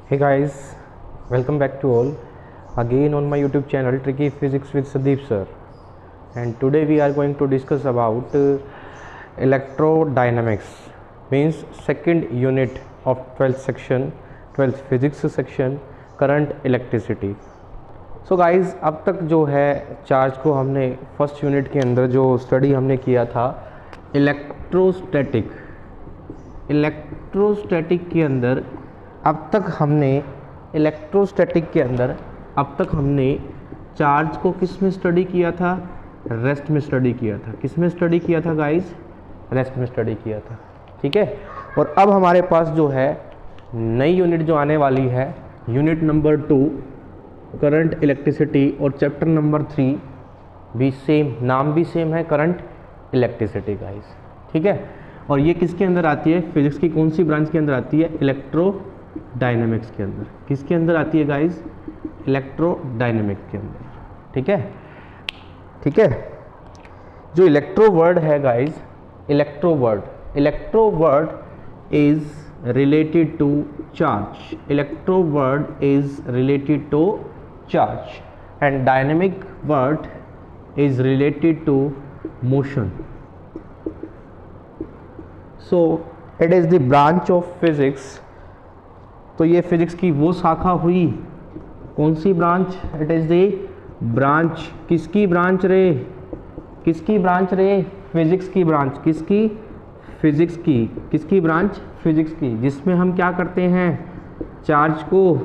Hey guys, welcome back to all again on my YouTube channel Tricky Physics with Sandeep sir. And today we are going to discuss about electrodynamics, means second unit of 12th section, 12th physics section, current electricity. So guys, अब तक जो है charge को हमने first unit के अंदर जो study हमने किया था इलेक्ट्रोस्टैटिक के अंदर अब तक हमने चार्ज को किस में स्टडी किया था? रेस्ट में स्टडी किया था। किस में स्टडी किया था गाइस? रेस्ट में स्टडी किया था। ठीक है। और अब हमारे पास जो है नई यूनिट जो आने वाली है, यूनिट नंबर 2 करंट इलेक्ट्रिसिटी, और चैप्टर नंबर 3 भी सेम, नाम भी सेम है, करंट इलेक्ट्रिसिटी गाइस। ठीक है। और ये किसके अंदर आती है? फिजिक्स की कौन सी ब्रांच के अंदर आती है? इलेक्ट्रोडायनेमिक्स के अंदर। किसके अंदर आती है गाइस? इलेक्ट्रोडायनेमिक्स के अंदर। ठीक है। ठीक है। जो इलेक्ट्रो वर्ड है guys, electro word is related to charge. Electro word is related to charge and dynamic word is related to motion. So it is the branch of physics. तो ये फिजिक्स की वो शाखा हुई, कौन सी branch? It is the branch, किसकी branch रे? फिजिक्स की ब्रांच। किसकी? फिजिक्स की। किसकी ब्रांच? फिजिक्स की, जिसमें हम क्या करते हैं? चार्ज को,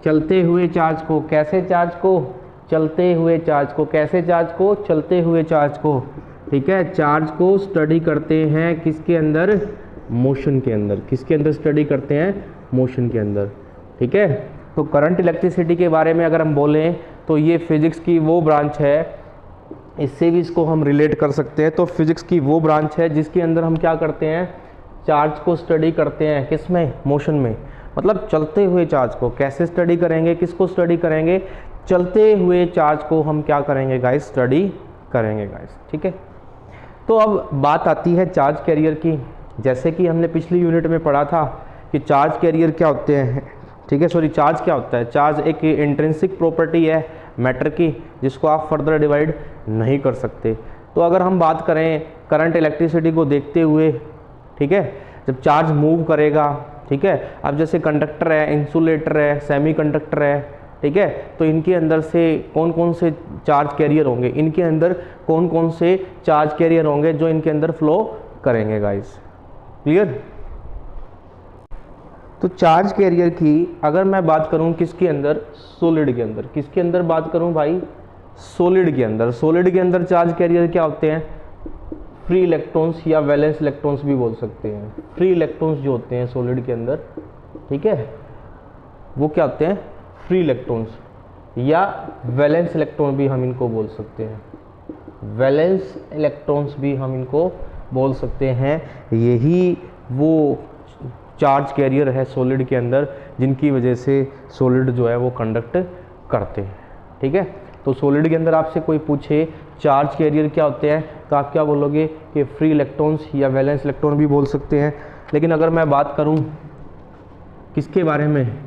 चलते हुए चार्ज को, कैसे चार्ज को? चलते हुए चार्ज को। कैसे चार्ज को? चलते हुए चार्ज को। ठीक है। चार्ज को स्टडी करते हैं किसके अंदर? मोशन के अंदर। किसके अंदर स्टडी करते हैं? मोशन के अंदर। ठीक है। तो करंट इलेक्ट्रिसिटी के बारे में अगर हम बोलें तो ये फिजिक्स की वो ब्रांच है, इससे भी इसको हम रिलेट कर सकते हैं। तो फिजिक्स की वो ब्रांच है जिसके अंदर हम क्या करते हैं? चार्ज को स्टडी करते हैं। किस में? मोशन में। मतलब चलते हुए चार्ज को। कैसे स्टडी करेंगे? किसको स्टडी करेंगे? चलते हुए चार्ज को हम क्या करेंगे गाइस? स्टडी करेंगे गाइस। ठीक है। तो अब बात आती है चार्ज कैरियर की। जैसे कि हमने पिछली यूनिट में पढ़ा था कि चार्ज कैरियर क्या होते हैं। ठीक है। चार्ज क्या होता है? चार्ज एक इंट्रिंसिक प्रॉपर्टी है मैटर की, जिसको आप फर्दर डिवाइड नहीं कर सकते। तो अगर हम बात करें करंट इलेक्ट्रिसिटी को देखते हुए, ठीक है, जब चार्ज मूव करेगा, ठीक है, अब जैसे कंडक्टर है, इंसुलेटर है, सेमीकंडक्टर है, ठीक है, तो इनके अंदर से कौन कौन से चार्ज कैरियर होंगे? इनके अंदर कौन कौन से चार्ज कैरियर होंगे जो इनके अंदर फ्लो करेंगे गाइस? क्लियर? तो चार्ज कैरियर की अगर मैं बात करूं किसके अंदर? सॉलिड के अंदर। किसके अंदर बात करूं भाई? सॉलिड के अंदर। सॉलिड के अंदर चार्ज कैरियर क्या होते हैं? फ्री इलेक्ट्रॉन्स या वैलेंस इलेक्ट्रॉन्स भी बोल सकते हैं। फ्री इलेक्ट्रॉन्स जो होते हैं सॉलिड के अंदर, ठीक है, वो क्या होते हैं? फ्री इलेक्ट्रॉन्स, या वैलेंस इलेक्ट्रॉन भी हम इनको बोल सकते हैं। वैलेंस इलेक्ट्रॉन्स भी हम इनको बोल सकते हैं। यही वो चार्ज कैरियर है सॉलिड के अंदर, जिनकी वजह से सॉलिड जो है वो कंडक्ट करते हैं। ठीक है। तो सॉलिड के अंदर आपसे कोई पूछे चार्ज कैरियर क्या होते हैं, तो आप क्या बोलोगे? कि फ्री इलेक्ट्रॉन्स या वैलेंस इलेक्ट्रॉन भी बोल सकते हैं। लेकिन अगर मैं बात करूं किसके बारे में?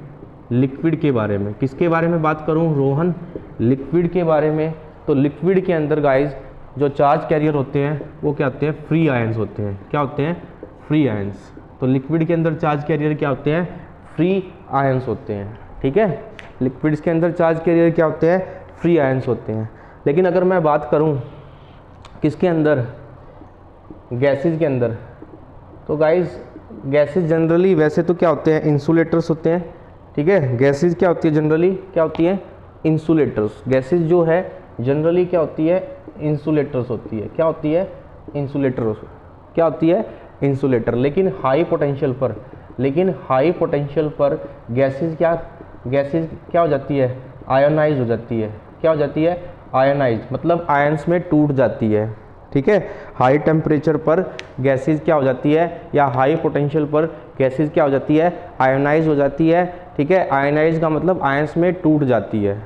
लिक्विड के बारे में। किसके बारे में बात करूं रोहन? लिक्विड के बारे में। तो लिक्विड के अंदर गाइज जो चार्ज कैरियर होते हैं वो क्या होते हैं? फ्री आयंस होते हैं। क्या होते हैं? Free ions. तो लिक्विड के अंदर चार्ज कैरियर क्या होते हैं? फ्री आयंस होते हैं। ठीक है। लिक्विड्स के अंदर चार्ज कैरियर क्या होते हैं? फ्री आयंस होते हैं। लेकिन अगर मैं बात करूं किसके अंदर? गैसेज के अंदर। तो गाइस गैसेज जनरली वैसे तो क्या होते हैं? इंसुलेटर्स होते हैं। ठीक है। गैसेज क्या होती है? जनरली क्या होती है? इंसुलेटर्स। गैसेज जो है जनरली क्या होती है? इंसुलेटर्स होती है। क्या होती है? इंसुलेटर्स। क्या होती है? इंसुलेटर। लेकिन हाई पोटेंशियल पर गैसेज क्या हो जाती है? आयोनाइज हो जाती है। क्या हो जाती है? आयोनाइज, मतलब आयंस में टूट जाती है। ठीक है। हाई टेम्परेचर पर गैसेज क्या हो जाती है, या हाई पोटेंशियल पर गैसेज क्या हो जाती है? आयोनाइज हो जाती है। ठीक है। आयोनाइज का मतलब आयंस में टूट जाती है।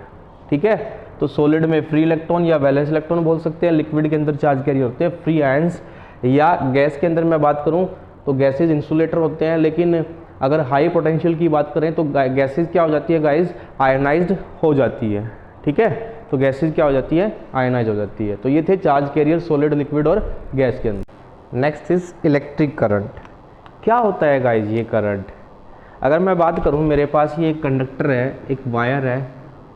ठीक है। तो सॉलिड में फ्री इलेक्ट्रॉन या वैलेंस इलेक्ट्रॉन बोल सकते हैं। लिक्विड के अंदर चार्ज कैरियर होते हैं फ्री आयंस। या गैस के अंदर मैं बात करूं तो गैसेज इंसुलेटर होते हैं, लेकिन अगर हाई पोटेंशियल की बात करें तो गैसेज क्या हो जाती है गाइज, आयनाइज्ड हो जाती है, ठीक है। तो गैसेज क्या हो जाती है, आयनाइज हो जाती है। तो ये the charge carrier solid, liquid और गैस के अंदर। Next is electric current. क्या होता है गाइज ये करंट? अगर मैं बात करूँ, मेरे पास ये एक कंडक्टर है, एक वायर है,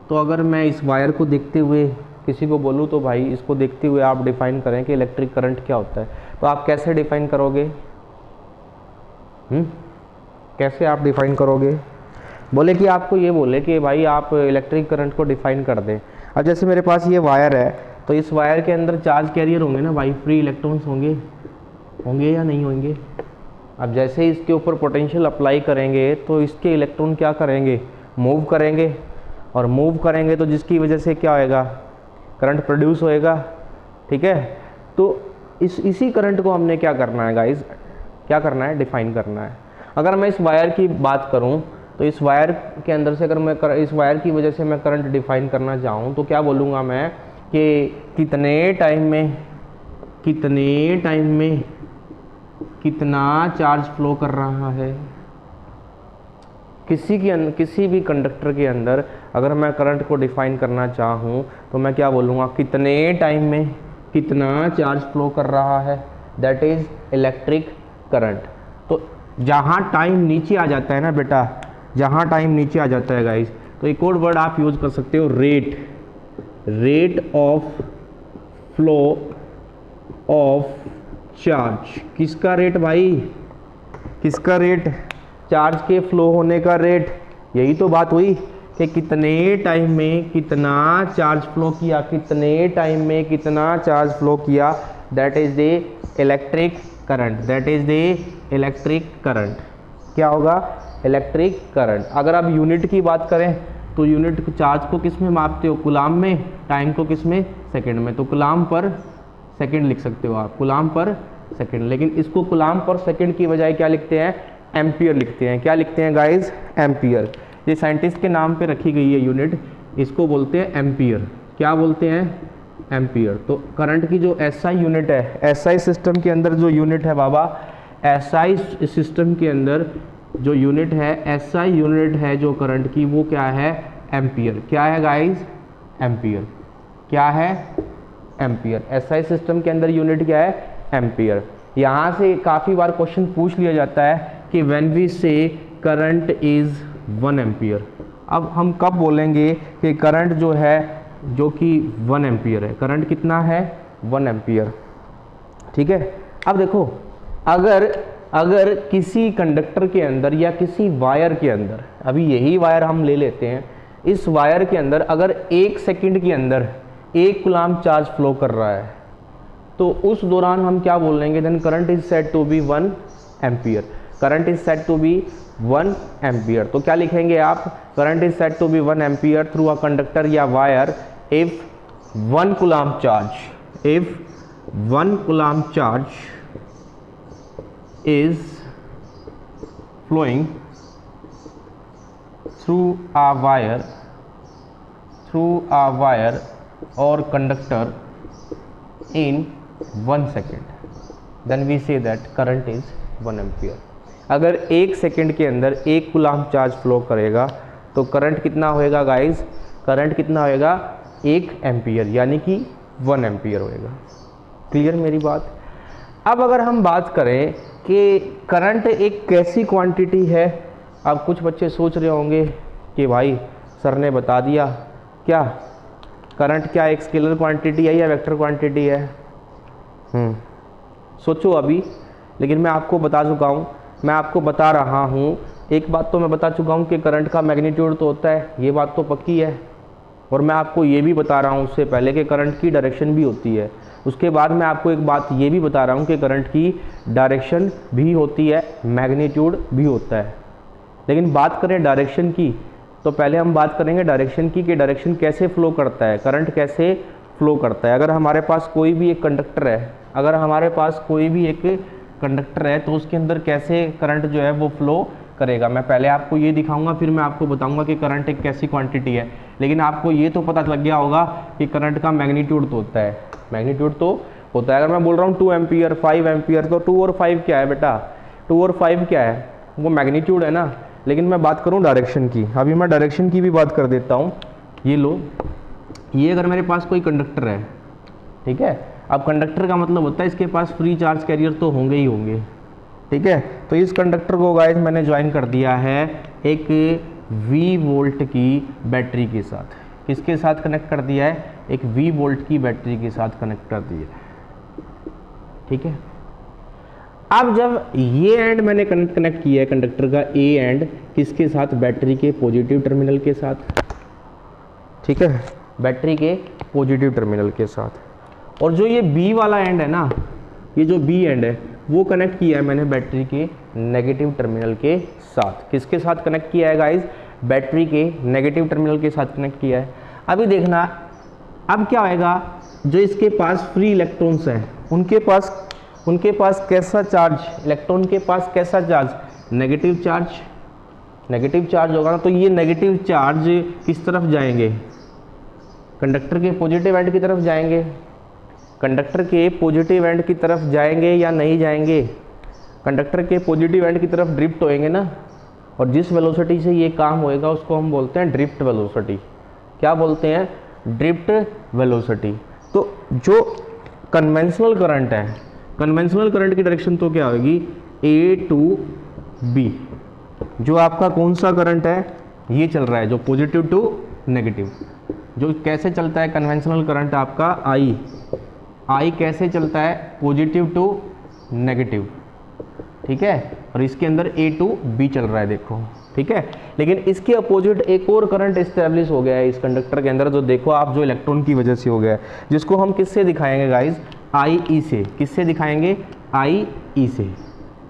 तो अगर मैं इस वायर को देखते हुए किसी को बोलूँ तो भाई इसको देखते हुए आप डिफाइन करें कि इलेक्ट्रिक करंट क्या होता है, तो आप कैसे डिफाइन करोगे? कैसे आप डिफाइन करोगे? बोले कि आपको ये बोले कि भाई आप इलेक्ट्रिक करंट को डिफाइन कर दें। अब जैसे मेरे पास ये वायर है, तो इस वायर के अंदर चार्ज कैरियर होंगे ना भाई, फ्री इलेक्ट्रॉन्स होंगे या नहीं होंगे? अब जैसे इसके ऊपर पोटेंशियल अप्लाई करेंगे तो इसके इलेक्ट्रॉन क्या करेंगे, मूव करेंगे, और मूव करेंगे तो जिसकी वजह से क्या होएगा, करंट प्रोड्यूस होएगा, ठीक है। तो इसी करंट को हमने क्या करना है गाइस, क्या करना है, डिफाइन करना है। अगर मैं इस वायर की बात करूं तो इस वायर के अंदर से अगर मैं इस वायर की वजह से मैं करंट डिफाइन करना चाहूं तो क्या बोलूँगा मैं कि कितने टाइम में कितना चार्ज फ्लो कर रहा है। किसी भी कंडक्टर के अंदर अगर मैं करंट को डिफाइन करना चाहूँ तो मैं क्या बोलूँगा, कितने टाइम में कितना चार्ज फ्लो कर रहा है, दैट इज़ इलेक्ट्रिक करंट। तो जहाँ टाइम नीचे आ जाता है ना बेटा, जहाँ टाइम नीचे आ जाता है गाइस, तो एक और वर्ड आप यूज़ कर सकते हो, rate of flow of charge. किसका रेट भाई, किसका रेट, चार्ज के फ्लो होने का रेट। यही तो बात हुई कि कितने टाइम में कितना चार्ज फ्लो किया, कितने टाइम में कितना चार्ज फ्लो किया, that is the electric current, that is the electric current. क्या होगा, इलेक्ट्रिक करंट। अगर आप यूनिट की बात करें तो यूनिट चार्ज को किस में मापते हो, कूलाम में, टाइम को किस में, सेकंड में। तो कूलाम पर सेकंड लिख सकते हो आप, कूलाम पर सेकंड। लेकिन इसको कूलाम पर सेकंड की बजाय क्या लिखते हैं, एम्पियर लिखते हैं। क्या लिखते हैं गाइज, एम्पियर। ये साइंटिस्ट के नाम पे रखी गई है यूनिट, इसको बोलते हैं एम्पियर। क्या बोलते हैं, एम्पियर। तो करंट की जो एसआई यूनिट है, एसआई सिस्टम के अंदर जो यूनिट है बाबा, एसआई सिस्टम के अंदर जो यूनिट है, एसआई यूनिट है जो करंट की, वो क्या है, एम्पियर। क्या है गाइज, एम्पियर। क्या है, एम्पियर। एसआई सिस्टम के अंदर यूनिट क्या है, एम्पियर। यहाँ से काफ़ी बार क्वेश्चन पूछ लिया जाता है कि व्हेन वी से करंट इज 1 एम्पियर। अब हम कब बोलेंगे कि करंट जो है, जो कि 1 एम्पियर है, करंट कितना है, 1 एम्पियर, ठीक है। अब देखो, अगर किसी कंडक्टर के अंदर या किसी वायर के अंदर, अभी यही वायर हम ले लेते हैं, इस वायर के अंदर अगर 1 सेकंड के अंदर 1 कूलाम चार्ज फ्लो कर रहा है, तो उस दौरान हम क्या बोलेंगे, then current is said to be 1 ampere. Current is said to be 1 ampere. तो क्या लिखेंगे आप, current is said to be 1 ampere through a conductor या wire if 1 coulomb charge, if 1 coulomb charge is flowing through a wire or conductor in 1 second, then we say that current is 1 ampere। अगर 1 second के अंदर 1 coulomb charge flow करेगा तो current कितना होएगा guys, current कितना होएगा, 1 एम्पियर, यानी कि 1 एम्पियर होएगा। क्लियर मेरी बात। अब अगर हम बात करें कि करंट एक कैसी क्वांटिटी है, अब कुछ बच्चे सोच रहे होंगे कि भाई सर ने बता दिया, क्या करंट क्या एक स्केलर क्वांटिटी है या वेक्टर क्वांटिटी है। सोचो अभी, लेकिन मैं आपको बता चुका हूँ, मैं आपको बता रहा हूँ, एक बात तो मैं बता चुका हूँ कि करंट का मैग्नीट्यूड तो होता है, ये बात तो पक्की है। और मैं आपको ये भी बता रहा हूँ उससे पहले कि करंट की डायरेक्शन भी होती है। उसके बाद मैं आपको एक बात ये भी बता रहा हूँ कि करंट की डायरेक्शन भी होती है, मैग्नीट्यूड भी होता है। लेकिन बात करें डायरेक्शन की, तो पहले हम बात करेंगे डायरेक्शन की, कि डायरेक्शन कैसे फ्लो करता है, करंट कैसे फ्लो करता है। अगर हमारे पास कोई भी एक कंडक्टर है, अगर हमारे पास कोई भी एक कंडक्टर है, तो उसके अंदर कैसे करंट जो है वो फ्लो करेगा। मैं पहले आपको ये दिखाऊंगा, फिर मैं आपको बताऊंगा कि करंट एक कैसी क्वांटिटी है। लेकिन आपको ये तो पता लग गया होगा कि करंट का मैग्नीट्यूड तो होता है, मैग्नीट्यूड तो होता है। अगर मैं बोल रहा हूँ 2 एम्पियर, 5 एम्पियर, तो 2 और 5 क्या है बेटा, 2 और 5 क्या है, वो मैग्नीट्यूड है ना, लेकिन मैं बात करूँ डायरेक्शन की। अभी मैं डायरेक्शन की भी बात कर देता हूँ। ये लो, ये अगर मेरे पास कोई कंडक्टर है, ठीक है, अब कंडक्टर का मतलब होता है इसके पास फ्री चार्ज कैरियर तो होंगे ही होंगे, ठीक है। तो इस कंडक्टर को गाइस मैंने ज्वाइन कर दिया है एक V वोल्ट की बैटरी के साथ। किसके साथ कनेक्ट कर दिया है? एक V वोल्ट की बैटरी के साथ कनेक्ट कर दिया है, ठीक है। अब जब ये एंड मैंने कनेक्ट किया है कंडक्टर का ए एंड, किसके साथ? बैटरी के पॉजिटिव टर्मिनल के साथ, ठीक है, बैटरी के पॉजिटिव टर्मिनल के साथ। और जो ये बी वाला एंड है ना, ये जो बी एंड है वो कनेक्ट किया है मैंने बैटरी के नेगेटिव टर्मिनल के साथ। किसके साथ कनेक्ट किया है गाइस? बैटरी के नेगेटिव टर्मिनल के साथ कनेक्ट किया है। अभी देखना, अब क्या होएगा, जो इसके पास फ्री इलेक्ट्रॉन्स हैं उनके पास कैसा चार्ज, इलेक्ट्रॉन के पास कैसा चार्ज? नेगेटिव चार्ज होगा ना। तो ये नेगेटिव चार्ज किस तरफ जाएंगे? कंडक्टर के पॉजिटिव एंड की तरफ जाएंगे। कंडक्टर के पॉजिटिव एंड की तरफ जाएंगे या नहीं जाएंगे? कंडक्टर के पॉजिटिव एंड की तरफ ड्रिफ्ट होएंगे ना। और जिस वेलोसिटी से ये काम होएगा उसको हम बोलते हैं ड्रिफ्ट वेलोसिटी। क्या बोलते हैं? Drift velocity. तो जो कन्वेंशनल करंट है, कन्वेंशनल करंट की डायरेक्शन तो क्या होगी? A to B। जो आपका कौन सा करंट है? ये चल रहा है जो पॉजिटिव टू नेगेटिव। जो कैसे चलता है कन्वेंशनल करंट आपका? I कैसे चलता है? पॉजिटिव टू नेगेटिव, ठीक है। और इसके अंदर A टू B चल रहा है, देखो, ठीक है। लेकिन इसके अपोजिट एक और करंट इस्टेब्लिश हो गया है इस कंडक्टर के अंदर, जो देखो आप, जो इलेक्ट्रॉन की वजह से हो गया है, जिसको हम किससे दिखाएंगे गाइज? IE से। किससे दिखाएंगे? IE से।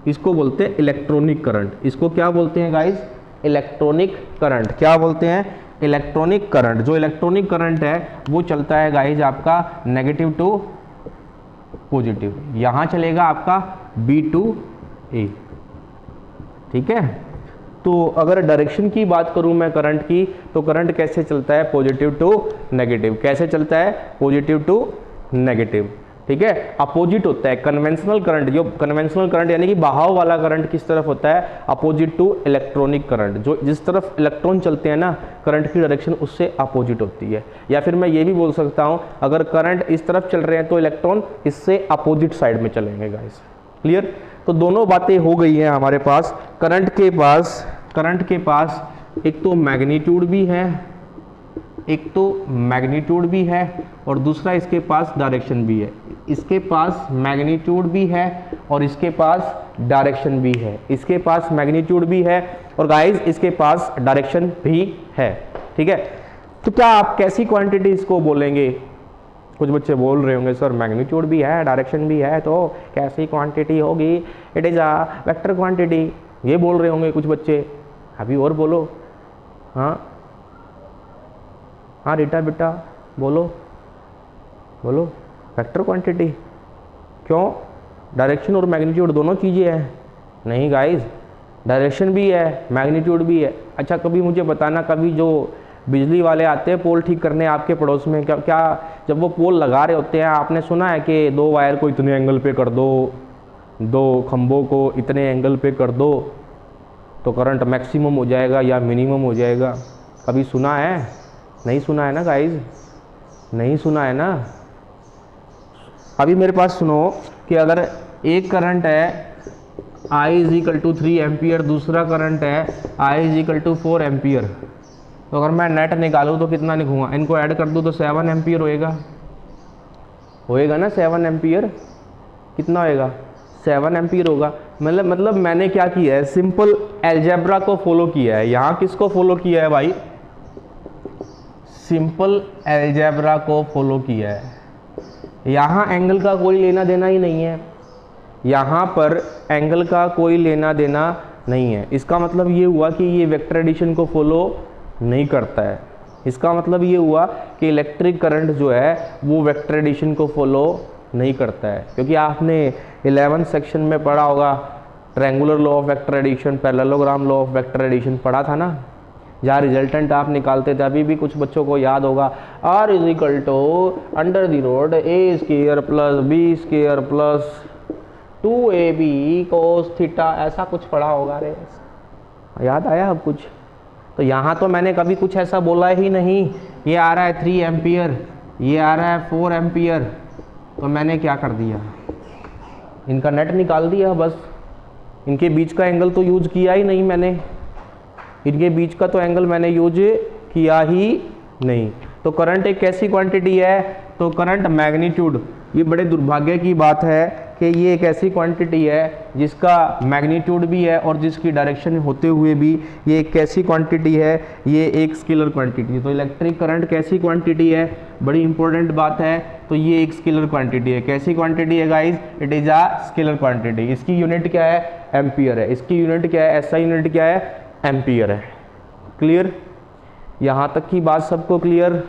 इसको बोलते हैं इलेक्ट्रॉनिक करंट। इसको क्या बोलते हैं गाइज? Electronic current. क्या बोलते हैं? Electronic current. जो इलेक्ट्रॉनिक करंट है वो चलता है गाइज आपका नेगेटिव टू पॉजिटिव। यहाँ चलेगा आपका B टू A, ठीक है। तो अगर डायरेक्शन की बात करूं मैं करंट की, तो करंट कैसे चलता है? Positive to negative. कैसे चलता है? पॉजिटिव टू नेगेटिव, ठीक है। अपोजिट होता है कन्वेंशनल करंट। जो कन्वेंशनल करंट यानी कि बहाव वाला करंट किस तरफ होता है? Opposite to electronic current. जो जिस तरफ इलेक्ट्रॉन चलते हैं ना, करंट की डायरेक्शन उससे अपोजिट होती है। या फिर मैं ये भी बोल सकता हूं, अगर करंट इस तरफ चल रहे हैं तो इलेक्ट्रॉन इससे अपोजिट साइड में चलेंगे गाइस। क्लियर? तो दोनों बातें हो गई हैं हमारे पास। करंट के पास एक तो मैग्नीट्यूड भी है, और दूसरा इसके पास डायरेक्शन भी है। इसके पास मैग्नीट्यूड भी है और इसके पास डायरेक्शन भी है। इसके पास मैग्नीट्यूड भी है और गाइस इसके पास डायरेक्शन भी है, ठीक है। तो क्या आप कैसी क्वांटिटी इसको बोलेंगे? कुछ बच्चे बोल रहे होंगे सर मैग्नीट्यूड भी है, डायरेक्शन भी है, तो कैसी क्वांटिटी होगी? It is a vector quantity. ये बोल रहे होंगे कुछ बच्चे। अभी और बोलो। हाँ रीटा बेटा बोलो वेक्टर क्वांटिटी। क्यों? डायरेक्शन और मैग्नीट्यूड दोनों चीज़ें हैं। नहीं गाइस, डायरेक्शन भी है, मैग्नीट्यूड भी है। अच्छा, कभी मुझे बताना, कभी जो बिजली वाले आते हैं पोल ठीक करने आपके पड़ोस में, क्या जब वो पोल लगा रहे होते हैं, आपने सुना है कि 2 वायर को इतने एंगल पे कर दो, 2 खंभों को इतने एंगल पे कर दो तो करंट मैक्सिमम हो जाएगा या मिनिमम हो जाएगा? कभी सुना है? नहीं सुना है ना गाइज, नहीं सुना है ना। अभी मेरे पास सुनो कि अगर एक करंट है I = 3 एम्पियर, दूसरा करंट है I = 4 एम्पियर, तो अगर मैं नेट निकालूँ तो कितना निकलूँगा? इनको ऐड कर दूँ तो 7 एम्पियर होएगा ना। 7 एम्पियर कितना होएगा? 7 एम्पियर होगा। मतलब मैंने क्या किया है? सिंपल अलजेब्रा को फॉलो किया है। यहाँ किसको फॉलो किया है भाई? सिंपल अलजेब्रा को फॉलो किया है। यहाँ एंगल का कोई लेना देना ही नहीं है, यहाँ पर एंगल का कोई लेना देना नहीं है। इसका मतलब ये हुआ कि ये वेक्टर एडिशन को फॉलो नहीं करता है। इसका मतलब ये हुआ कि इलेक्ट्रिक करंट जो है वो वेक्टर एडिशन को फॉलो नहीं करता है, क्योंकि आपने 11th सेक्शन में पढ़ा होगा triangular law of vector addition, parallelogram law of vector addition पढ़ा था ना, जहाँ रिजल्टेंट आप निकालते थे। अभी भी कुछ बच्चों को याद होगा, R = √A² + B² + 2ab cos theta, ऐसा कुछ पढ़ा होगा रे, याद आया अब कुछ? तो यहाँ तो मैंने कभी कुछ ऐसा बोला ही नहीं। ये आ रहा है 3 एम्पियर, ये आ रहा है 4 एम्पियर, तो मैंने क्या कर दिया, इनका नेट निकाल दिया बस। इनके बीच का एंगल तो यूज किया ही नहीं मैंने, इनके बीच का तो एंगल मैंने यूज किया ही नहीं। तो करंट एक कैसी क्वांटिटी है? तो करंट मैग्नीट्यूड, ये बड़े दुर्भाग्य की बात है कि ये एक ऐसी क्वांटिटी है जिसका मैग्नीट्यूड भी है और जिसकी डायरेक्शन होते हुए भी ये एक कैसी क्वांटिटी है, ये एक स्केलर क्वांटिटी है। तो इलेक्ट्रिक करंट कैसी क्वांटिटी है, बड़ी इंपॉर्टेंट बात है। तो ये एक स्केलर क्वांटिटी है। कैसी क्वांटिटी है guys? It is a scalar quantity. इसकी यूनिट क्या है? एम्पियर है। इसकी यूनिट क्या है? एसआई यूनिट क्या है? एम्पियर है। क्लियर? यहाँ तक की बात सबको clear?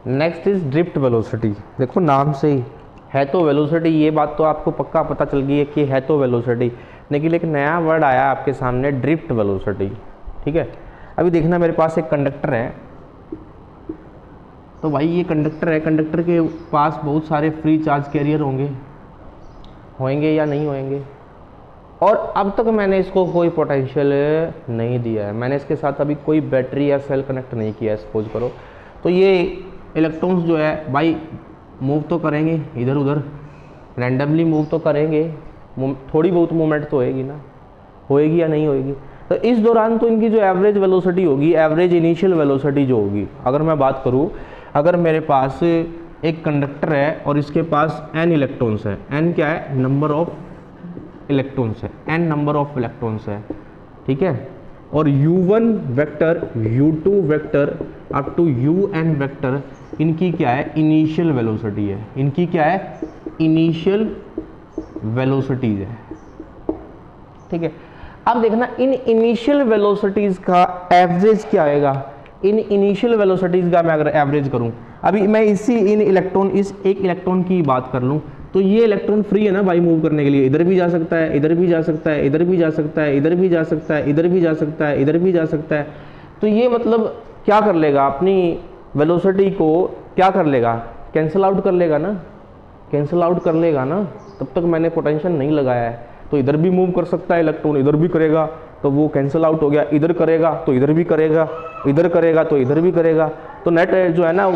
Next is drift velocity. देखो नाम से ही है तो वेलोसिटी, ये बात तो आपको पक्का पता चल गई है कि है तो वेलोसिटी, लेकिन एक नया वर्ड आया आपके सामने, ड्रिफ्ट वेलोसिटी। ठीक है, अभी देखना मेरे पास एक कंडक्टर है, तो भाई ये कंडक्टर है, कंडक्टर के पास बहुत सारे फ्री चार्ज कैरियर होंगे या नहीं होंगे, और अब तक मैंने इसको कोई पोटेंशियल नहीं दिया है, मैंने इसके साथ अभी कोई बैटरी या सेल कनेक्ट नहीं किया है सपोज करो। तो ये इलेक्ट्रॉन्स जो है भाई मूव तो करेंगे इधर उधर, रैंडमली मूव तो करेंगे, थोड़ी बहुत मूवमेंट तो होएगी ना, होएगी या नहीं होएगी। तो इस दौरान तो इनकी जो एवरेज वेलोसिटी होगी, एवरेज इनिशियल वेलोसिटी जो होगी, अगर मैं बात करूँ, अगर मेरे पास एक कंडक्टर है और इसके पास n इलेक्ट्रॉन्स है, n क्या है? नंबर ऑफ इलेक्ट्रॉन्स है, n नंबर ऑफ इलेक्ट्रॉन्स है, ठीक है, और u1 vector, u2 vector up to un vector, इनकी क्या है? इनिशियल वेलोसिटी है। इनकी क्या है? इनिशियल वेलोसिटीज है। ठीक है, अब देखना इन इनिशियल वेलोसिटीज का एवरेज क्या आएगा। इन इनिशियल वेलोसिटीज का मैं अगर एवरेज करूं, अभी मैं इस एक इलेक्ट्रॉन की बात कर लूं, तो ये इलेक्ट्रॉन फ्री है ना भाई मूव करने के लिए, इधर भी जा सकता है, इधर भी जा सकता है, इधर भी जा सकता है, इधर भी जा सकता है, इधर भी जा सकता है, इधर भी जा सकता है। तो ये मतलब क्या कर लेगा? अपनी वेलोसिटी को क्या कर लेगा? कैंसिल आउट कर लेगा ना, कैंसिल आउट कर लेगा ना। तब तक मैंने पोटेंशियल नहीं लगाया है, तो इधर भी मूव कर सकता है इलेक्ट्रॉन, इधर भी करेगा तो वो कैंसिल आउट हो गया, इधर करेगा तो इधर भी करेगा, इधर करेगा तो इधर भी करेगा। तो नेट जो है ना,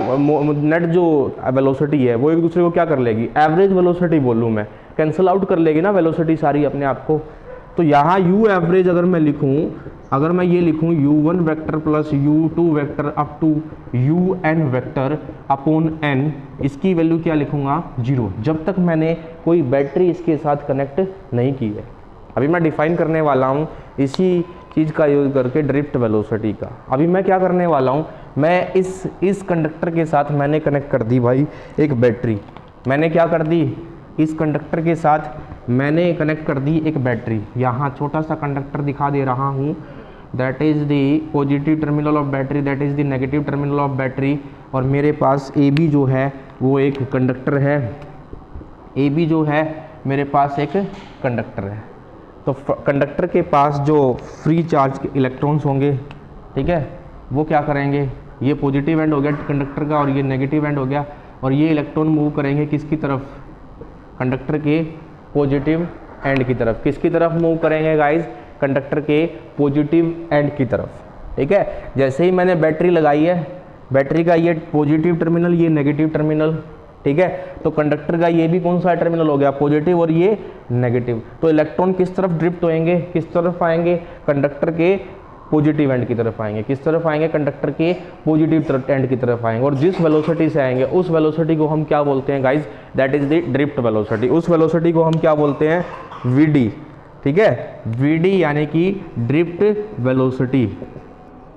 नेट जो वेलोसिटी है वो एक दूसरे को क्या कर लेगी? एवरेज वेलोसिटी बोलूँ मैं, कैंसिल आउट कर लेगी ना वेलोसिटी सारी अपने आप को। तो यहाँ u एवरेज अगर मैं लिखूँ, अगर मैं ये लिखूँ u1 vector plus u2 vector up to un vector upon n, इसकी वैल्यू क्या लिखूँगा? 0, जब तक मैंने कोई बैटरी इसके साथ कनेक्ट नहीं की है। अभी मैं डिफाइन करने वाला हूँ इसी चीज़ का यूज़ करके ड्रिफ्ट वेलोसिटी का। अभी मैं क्या करने वाला हूँ, मैं इस कंडक्टर के साथ मैंने कनेक्ट कर दी भाई एक बैटरी। मैंने क्या कर दी? इस कंडक्टर के साथ मैंने कनेक्ट कर दी एक बैटरी। यहाँ छोटा सा कंडक्टर दिखा दे रहा हूँ, that is the positive terminal of battery, that is the negative terminal of battery. और मेरे पास ए बी जो है वो एक कंडक्टर है, ए बी जो है मेरे पास एक कंडक्टर है। तो कंडक्टर के पास जो फ्री चार्ज के इलेक्ट्रॉन्स होंगे, ठीक है, वो क्या करेंगे? ये पॉजिटिव एंड हो गया कंडक्टर का और ये नेगेटिव एंड हो गया, और ये इलेक्ट्रॉन मूव करेंगे किसकी तरफ? कंडक्टर के पॉजिटिव एंड की तरफ। किसकी तरफ मूव करेंगे गाइज? कंडक्टर के पॉजिटिव एंड की तरफ। ठीक है, जैसे ही मैंने बैटरी लगाई है, बैटरी का ये पॉजिटिव टर्मिनल, ये नेगेटिव टर्मिनल, ठीक है, तो कंडक्टर का ये भी कौन सा टर्मिनल हो गया? पॉजिटिव और ये नेगेटिव। तो इलेक्ट्रॉन किस तरफ ड्रिफ्ट होएंगे? किस तरफ आएंगे? कंडक्टर के पॉजिटिव एंड की तरफ आएंगे। किस तरफ आएंगे? कंडक्टर के पॉजिटिव एंड की तरफ आएंगे, और जिस वेलोसिटी से आएंगे उस वेलोसिटी को हम क्या बोलते हैं guys? That is the drift velocity. उस वेलोसिटी को हम क्या बोलते हैं? वीडी। ठीक है, वीडी यानी कि ड्रिफ्ट वेलोसिटी।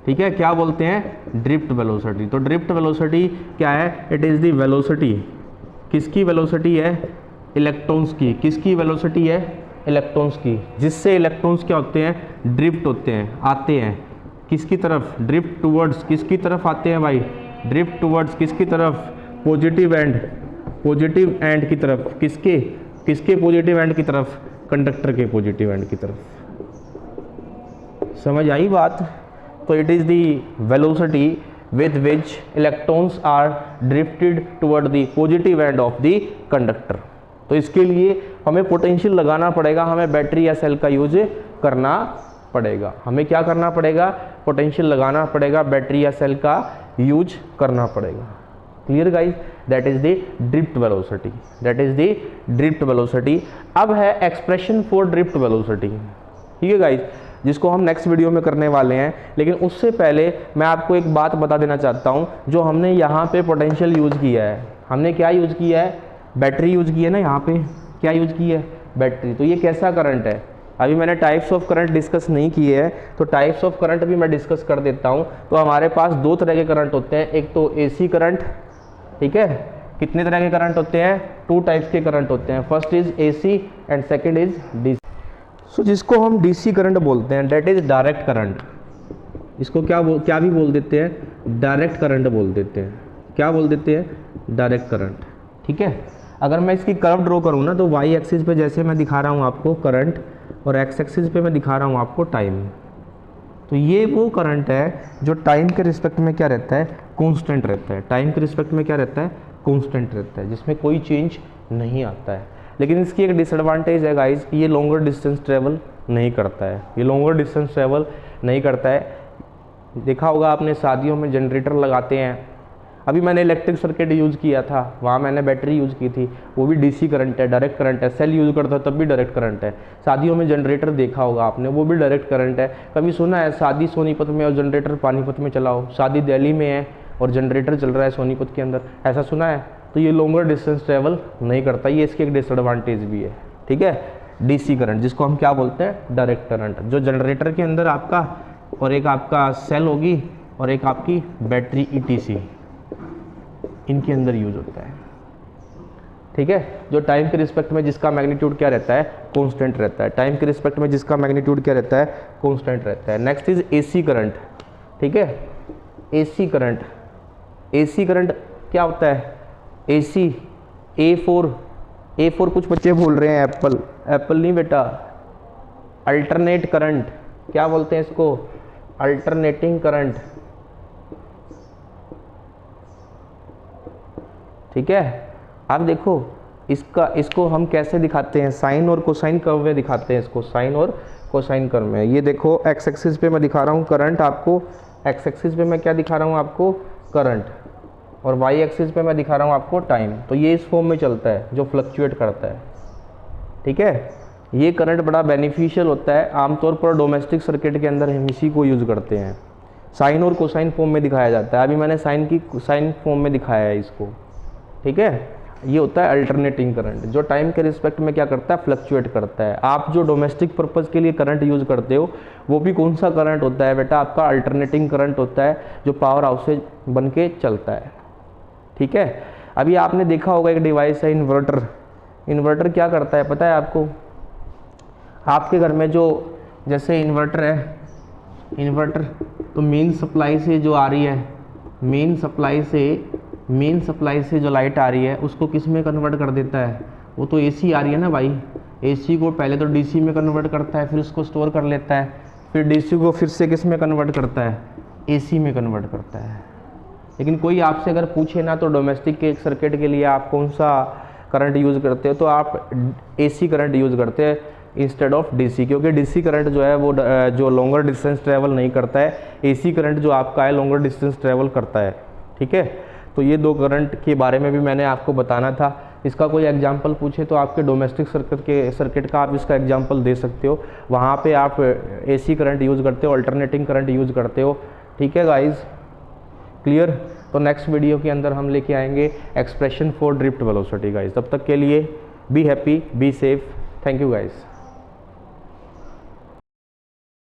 ठीक है, क्या बोलते हैं? Drift velocity. तो ड्रिफ्ट वेलोसिटी क्या है? इट इज़ द वेलोसिटी, किसकी वेलोसिटी है? इलेक्ट्रॉन्स की। किसकी वेलोसिटी है? इलेक्ट्रॉन्स की, जिससे इलेक्ट्रॉन्स क्या होते हैं? ड्रिफ्ट होते हैं, आते हैं किसकी तरफ? ड्रिफ्ट टूवर्ड्स, किसकी तरफ आते हैं भाई? ड्रिफ्ट टूवर्ड्स किसकी तरफ? पॉजिटिव एंड, पॉजिटिव एंड की तरफ। किसके? किसके पॉजिटिव एंड की तरफ? कंडक्टर के पॉजिटिव एंड की तरफ। समझ आई बात? तो it is the velocity with which electrons are drifted toward the positive end of the conductor. तो इसके लिए हमें पोटेंशियल लगाना पड़ेगा, हमें बैटरी या सेल का यूज करना पड़ेगा। हमें क्या करना पड़ेगा? पोटेंशियल लगाना पड़ेगा, बैटरी या सेल का यूज करना पड़ेगा। Clear guys? That is the drift velocity, that is the drift velocity. अब है एक्सप्रेशन फॉर ड्रिफ्ट वेलोसिटी, ठीक है गाइज, जिसको हम नेक्स्ट वीडियो में करने वाले हैं। लेकिन उससे पहले मैं आपको एक बात बता देना चाहता हूं, जो हमने यहाँ पे पोटेंशियल यूज किया है, हमने क्या यूज किया है? बैटरी यूज की है ना, यहाँ पे क्या यूज की है? बैटरी। तो ये कैसा करंट है? अभी मैंने टाइप्स ऑफ करंट डिस्कस नहीं किए हैं, तो टाइप्स ऑफ करंट भी मैं डिस्कस कर देता हूँ। तो हमारे पास दो तरह के करंट होते हैं, एक तो एसी करंट, ठीक है। कितने तरह के करंट होते हैं? 2 टाइप्स के करंट होते हैं, first is AC and second is DC. So जिसको हम डीसी करंट बोलते हैं, दैट इज डायरेक्ट करंट। इसको क्या भी बोल देते हैं? डायरेक्ट करंट बोल देते हैं। क्या बोल देते हैं? डायरेक्ट करंट, ठीक है। अगर मैं इसकी कर्व ड्रॉ करूँ ना, तो वाई एक्सिस पे जैसे मैं दिखा रहा हूँ आपको करंट, और एक्स एक्सिस पे मैं दिखा रहा हूँ आपको टाइम। तो ये वो करंट है जो टाइम के रिस्पेक्ट में क्या रहता है? कांस्टेंट रहता है। टाइम के रिस्पेक्ट में क्या रहता है? कांस्टेंट रहता है, जिसमें कोई चेंज नहीं आता है। लेकिन इसकी एक डिसएडवांटेज है गाइस कि ये लॉन्गर डिस्टेंस ट्रेवल नहीं करता है, ये लॉन्गर डिस्टेंस ट्रेवल नहीं करता है। देखा होगा आपने, शादियों में जनरेटर लगाते हैं। अभी मैंने इलेक्ट्रिक सर्किट यूज़ किया था, वहाँ मैंने बैटरी यूज़ की थी, वो भी डीसी करंट है, डायरेक्ट करंट है। सेल यूज़ करता तब भी डायरेक्ट करंट है। शादियों में जनरेटर देखा होगा आपने, वो भी डायरेक्ट करंट है। कभी सुना है शादी सोनीपत में और जनरेटर पानीपत में चला हो? शादी दिल्ली में है और जनरेटर चल रहा है सोनीपत के अंदर, ऐसा सुना है? तो ये लॉन्गर डिस्टेंस ट्रेवल नहीं करता, ये इसकी एक डिसएडवांटेज भी है, ठीक है। डीसी करंट, जिसको हम क्या बोलते हैं? डायरेक्ट करंट, जो जनरेटर के अंदर आपका और एक आपका सेल होगी और एक आपकी बैटरी ईटीसी, इनके अंदर यूज होता है, ठीक है। जो टाइम के रिस्पेक्ट में जिसका मैग्नीट्यूड क्या रहता है? कांस्टेंट रहता है। टाइम के रिस्पेक्ट में जिसका मैग्नीट्यूड क्या रहता है? कांस्टेंट रहता है। नेक्स्ट इज एसी करंट, ठीक है। एसी करंट, एसी करंट क्या होता है? एसी ए4 कुछ बच्चे बोल रहे हैं एप्पल, एप्पल नहीं बेटा, अल्टरनेट करंट। क्या बोलते हैं इसको? अल्टरनेटिंग करंट, ठीक है। अब देखो इसको हम कैसे दिखाते हैं? साइन और कोसाइन कर्व में दिखाते हैं इसको, साइन और कोसाइन कर्व में। ये देखो एक्स एक्सिस पे मैं दिखा रहा हूँ करंट आपको, एक्स एक्सिस पे मैं क्या दिखा रहा हूँ आपको? करंट, और वाई एक्सिस पे मैं दिखा रहा हूँ आपको टाइम। तो ये इस फॉर्म में चलता है जो फ्लक्चुएट करता है, ठीक है। ये करंट बड़ा बेनिफिशियल होता है, आमतौर पर डोमेस्टिक सर्किट के अंदर हम इसी को यूज़ करते हैं। साइन और कोसाइन फॉर्म में दिखाया जाता है। अभी मैंने साइन फॉर्म में दिखाया है इसको, ठीक है। ये होता है अल्टरनेटिंग करंट, जो टाइम के रिस्पेक्ट में क्या करता है? फ्लक्चुएट करता है। आप जो डोमेस्टिक पर्पज़ के लिए करंट यूज़ करते हो, वो भी कौन सा करंट होता है बेटा? आपका अल्टरनेटिंग करंट होता है, जो पावर हाउस से बन के चलता है, ठीक है। अभी आपने देखा होगा एक डिवाइस है इन्वर्टर। इन्वर्टर क्या करता है पता है आपको? आपके घर में जो जैसे इन्वर्टर है, इन्वर्टर तो मेन सप्लाई से जो आ रही है, मेन सप्लाई से जो लाइट आ रही है उसको किस में कन्वर्ट कर देता है? वो तो एसी आ रही है ना भाई, एसी को पहले तो डीसी में कन्वर्ट करता है, फिर उसको स्टोर कर लेता है, फिर डीसी को फिर से किस में कन्वर्ट करता है? एसी में कन्वर्ट करता है। लेकिन कोई आपसे अगर पूछे ना तो डोमेस्टिक के सर्किट के लिए आप कौन सा करंट यूज़ करते हो, तो आप एसी करंट यूज़ करते हैं इंस्टेड ऑफ डीसी, क्योंकि डीसी करंट जो है वो जो लॉन्गर डिस्टेंस ट्रैवल नहीं करता है, एसी करंट जो आपका है लॉन्गर डिस्टेंस ट्रैवल करता है, ठीक है। तो ये दो करंट के बारे में भी मैंने आपको बताना था। इसका कोई एग्जांपल पूछे तो आपके डोमेस्टिक सर्किट का आप इसका एग्जांपल दे सकते हो, वहाँ पे आप एसी करंट यूज़ करते हो, अल्टरनेटिंग करंट यूज़ करते हो, ठीक है गाइज, क्लियर। तो नेक्स्ट वीडियो के अंदर हम लेके आएंगे expression for drift velocity guys. तब तक के लिए be happy, be safe, thank you guys.